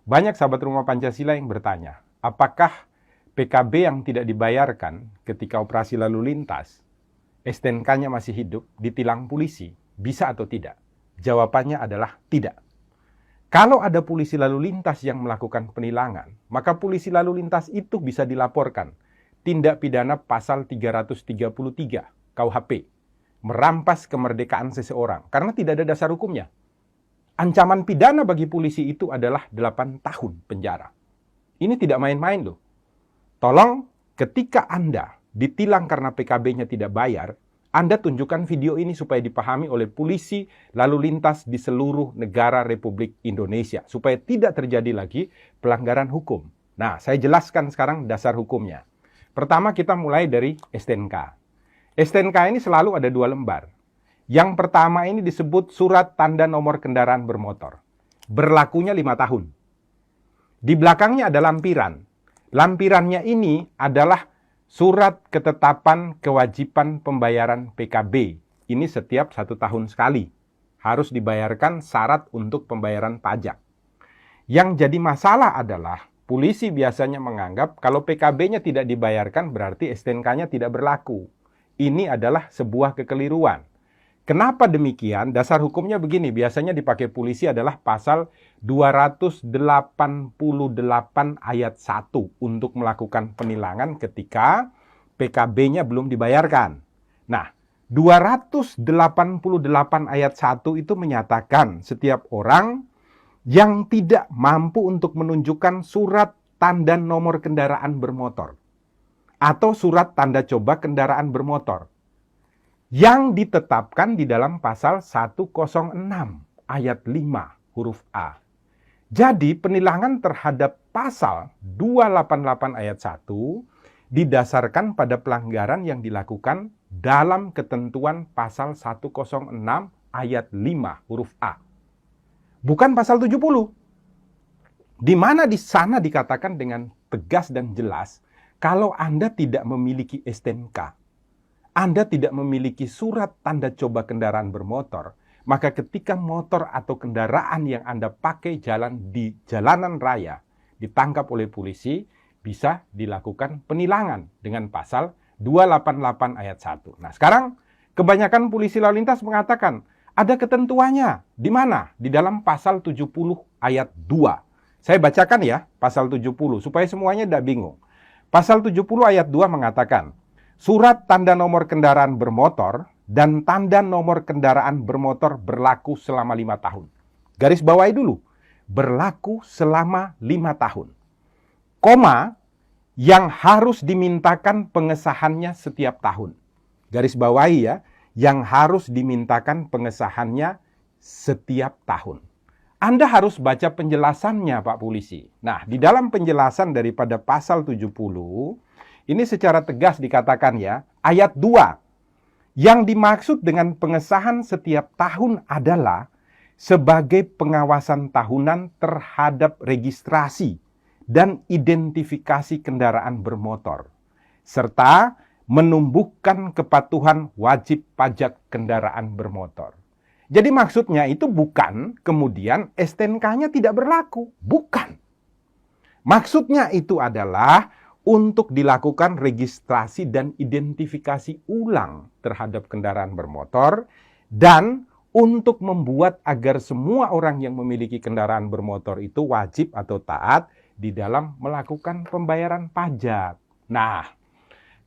Banyak sahabat Rumah Pancasila yang bertanya, apakah PKB yang tidak dibayarkan ketika operasi lalu lintas, STNK-nya masih hidup, ditilang polisi, bisa atau tidak? Jawabannya adalah tidak. Kalau ada polisi lalu lintas yang melakukan penilangan, maka polisi lalu lintas itu bisa dilaporkan tindak pidana pasal 333 KUHP, merampas kemerdekaan seseorang, karena tidak ada dasar hukumnya. Ancaman pidana bagi polisi itu adalah 8 tahun penjara. Ini tidak main-main loh. Tolong ketika Anda ditilang karena PKB-nya tidak bayar, Anda tunjukkan video ini supaya dipahami oleh polisi lalu lintas di seluruh negara Republik Indonesia, supaya tidak terjadi lagi pelanggaran hukum. Nah, saya jelaskan sekarang dasar hukumnya. Pertama kita mulai dari STNK. STNK ini selalu ada 2 lembar. Yang pertama ini disebut surat tanda nomor kendaraan bermotor. Berlakunya 5 tahun. Di belakangnya ada lampiran. Lampirannya ini adalah surat ketetapan kewajiban pembayaran PKB. Ini setiap 1 tahun sekali. Harus dibayarkan syarat untuk pembayaran pajak. Yang jadi masalah adalah polisi biasanya menganggap kalau PKB-nya tidak dibayarkan berarti STNK-nya tidak berlaku. Ini adalah sebuah kekeliruan. Kenapa demikian? Dasar hukumnya begini, biasanya dipakai polisi adalah pasal 288 ayat 1 untuk melakukan penilangan ketika PKB-nya belum dibayarkan. Nah, 288 ayat 1 itu menyatakan setiap orang yang tidak mampu untuk menunjukkan surat tanda nomor kendaraan bermotor atau surat tanda coba kendaraan bermotor yang ditetapkan di dalam pasal 106 ayat 5 huruf A. Jadi penilangan terhadap pasal 288 ayat 1 didasarkan pada pelanggaran yang dilakukan dalam ketentuan pasal 106 ayat 5 huruf A. Bukan pasal 70. Di mana di sana dikatakan dengan tegas dan jelas, kalau Anda tidak memiliki STNK, Anda tidak memiliki surat tanda coba kendaraan bermotor, maka ketika motor atau kendaraan yang Anda pakai jalan di jalanan raya ditangkap oleh polisi, bisa dilakukan penilangan dengan pasal 288 ayat 1. Nah, sekarang kebanyakan polisi lalu lintas mengatakan ada ketentuannya. Di mana? Di dalam pasal 70 ayat 2. Saya bacakan ya, pasal 70 supaya semuanya tidak bingung. Pasal 70 ayat 2 mengatakan, surat tanda nomor kendaraan bermotor dan tanda nomor kendaraan bermotor berlaku selama 5 tahun. Garis bawahi dulu, berlaku selama 5 tahun. Koma, yang harus dimintakan pengesahannya setiap tahun. Garis bawahi ya, yang harus dimintakan pengesahannya setiap tahun. Anda harus baca penjelasannya Pak Polisi. Nah, di dalam penjelasan daripada pasal 70, ini secara tegas dikatakan ya, ayat 2. Yang dimaksud dengan pengesahan setiap tahun adalah sebagai pengawasan tahunan terhadap registrasi dan identifikasi kendaraan bermotor, serta menumbuhkan kepatuhan wajib pajak kendaraan bermotor. Jadi maksudnya itu bukan kemudian STNK-nya tidak berlaku. Bukan. Maksudnya itu adalah untuk dilakukan registrasi dan identifikasi ulang terhadap kendaraan bermotor dan untuk membuat agar semua orang yang memiliki kendaraan bermotor itu wajib atau taat di dalam melakukan pembayaran pajak. Nah,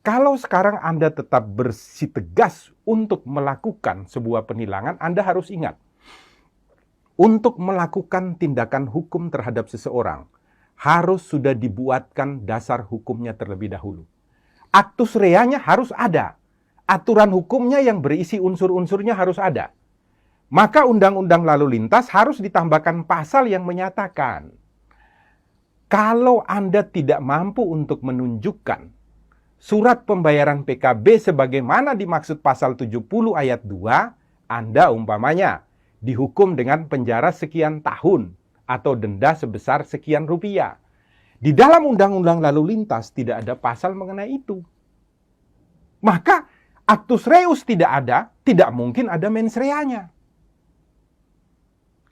kalau sekarang Anda tetap bersitegas untuk melakukan sebuah penilangan, Anda harus ingat, untuk melakukan tindakan hukum terhadap seseorang, harus sudah dibuatkan dasar hukumnya terlebih dahulu. Actus reanya harus ada. Aturan hukumnya yang berisi unsur-unsurnya harus ada. Maka undang-undang lalu lintas harus ditambahkan pasal yang menyatakan, kalau Anda tidak mampu untuk menunjukkan surat pembayaran PKB sebagaimana dimaksud pasal 70 ayat 2, Anda umpamanya dihukum dengan penjara sekian tahun atau denda sebesar sekian rupiah. Di dalam undang-undang lalu lintas tidak ada pasal mengenai itu. Maka actus reus tidak ada, tidak mungkin ada mens reanya.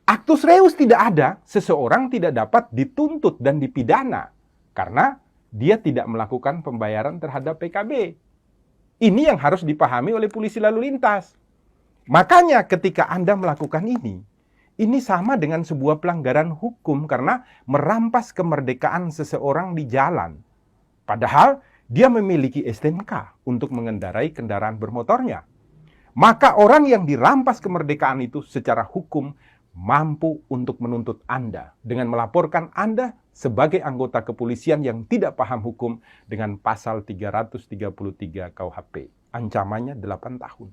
Actus reus tidak ada, seseorang tidak dapat dituntut dan dipidana karena dia tidak melakukan pembayaran terhadap PKB. Ini yang harus dipahami oleh polisi lalu lintas. Makanya ketika Anda melakukan ini sama dengan sebuah pelanggaran hukum karena merampas kemerdekaan seseorang di jalan. Padahal dia memiliki STNK untuk mengendarai kendaraan bermotornya. Maka orang yang dirampas kemerdekaan itu secara hukum mampu untuk menuntut Anda dengan melaporkan Anda sebagai anggota kepolisian yang tidak paham hukum dengan pasal 333 KUHP. Ancamannya 8 tahun.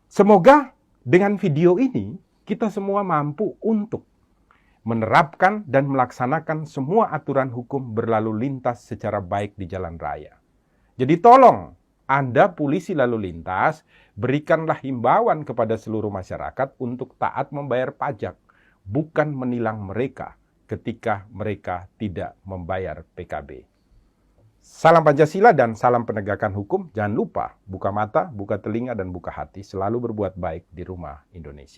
Semoga dengan video ini kita semua mampu untuk menerapkan dan melaksanakan semua aturan hukum berlalu lintas secara baik di jalan raya. Jadi tolong Anda polisi lalu lintas, berikanlah himbauan kepada seluruh masyarakat untuk taat membayar pajak, bukan menilang mereka ketika mereka tidak membayar PKB. Salam Pancasila dan salam penegakan hukum. Jangan lupa buka mata, buka telinga, dan buka hati. Selalu berbuat baik di rumah Indonesia.